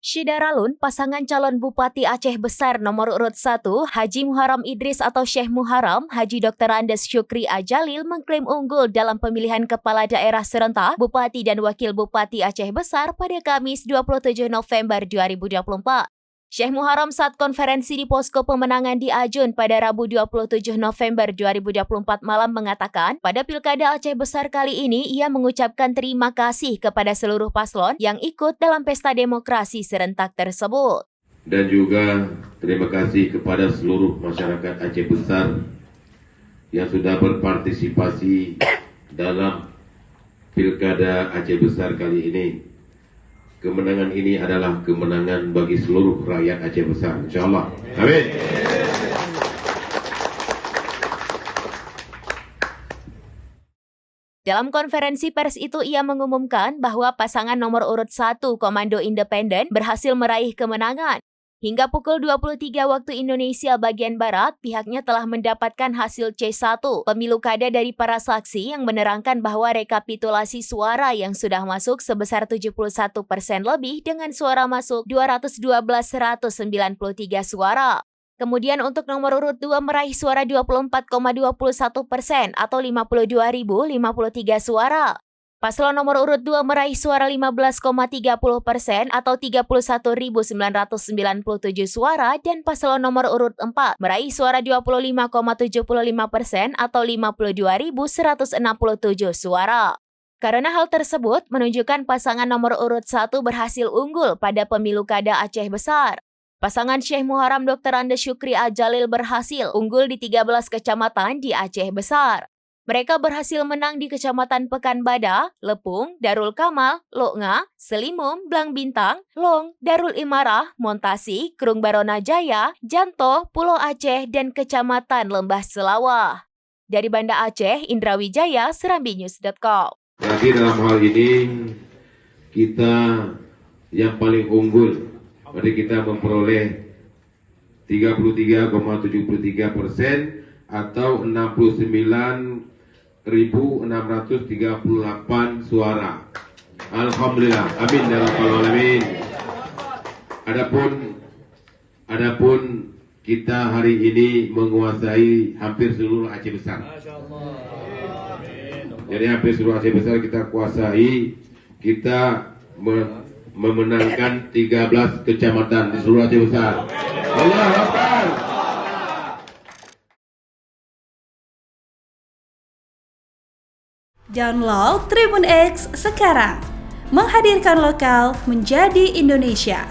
Syidaralun, pasangan calon Bupati Aceh Besar nomor urut 1, Haji Muharram Idris atau Syekh Muharram, Haji Dr. Andes Syukri Ajalil mengklaim unggul dalam pemilihan kepala daerah serentak Bupati dan Wakil Bupati Aceh Besar pada Kamis 27 November 2024. Syekh Muharram saat konferensi di posko pemenangan di Ajun pada Rabu 27 November 2024 malam mengatakan, pada Pilkada Aceh Besar kali ini ia mengucapkan terima kasih kepada seluruh paslon yang ikut dalam pesta demokrasi serentak tersebut. Dan juga terima kasih kepada seluruh masyarakat Aceh Besar yang sudah berpartisipasi dalam Pilkada Aceh Besar kali ini. Kemenangan ini adalah kemenangan bagi seluruh rakyat Aceh Besar, insyaAllah. Amin. Dalam konferensi pers itu ia mengumumkan bahwa pasangan nomor urut 1 Komando Independen berhasil meraih kemenangan. Hingga pukul 23 waktu Indonesia bagian Barat, pihaknya telah mendapatkan hasil C1 pemilu kada dari para saksi yang menerangkan bahwa rekapitulasi suara yang sudah masuk sebesar 71% lebih dengan suara masuk 212.193 suara. Kemudian untuk nomor urut 2 meraih suara 24,21% atau 52.053 suara. Paslon nomor urut 2 meraih suara 15,30% atau 31.997 suara dan paslon nomor urut 4 meraih suara 25,75% atau 52.167 suara. Karena hal tersebut menunjukkan pasangan nomor urut 1 berhasil unggul pada pemilu kada Aceh Besar. Pasangan Syekh Muharram Dr. Andes Syukri Ajalil berhasil unggul di 13 kecamatan di Aceh Besar. Mereka berhasil menang di Kecamatan Pekanbada, Lepung, Darul Kamal, Loknga, Selimum, Blang Bintang, Long, Darul Imarah, Montasi, Krung Barona Jaya, Janto, Pulau Aceh, dan Kecamatan Lembah Selawah. Dari Banda Aceh, Indra Wijaya, serambinews.com. Jadi dalam hal ini kita yang paling unggul, pada kita memperoleh 33,73% atau 69.638 suara. Alhamdulillah, amin ya rabbal alamin. Adapun kita hari ini menguasai hampir seluruh Aceh Besar. Jadi hampir seluruh Aceh Besar kita kuasai. Kita memenangkan 13 kecamatan di seluruh Aceh Besar. Allahu Akbar. Download Tribun X sekarang, menghadirkan lokal menjadi Indonesia.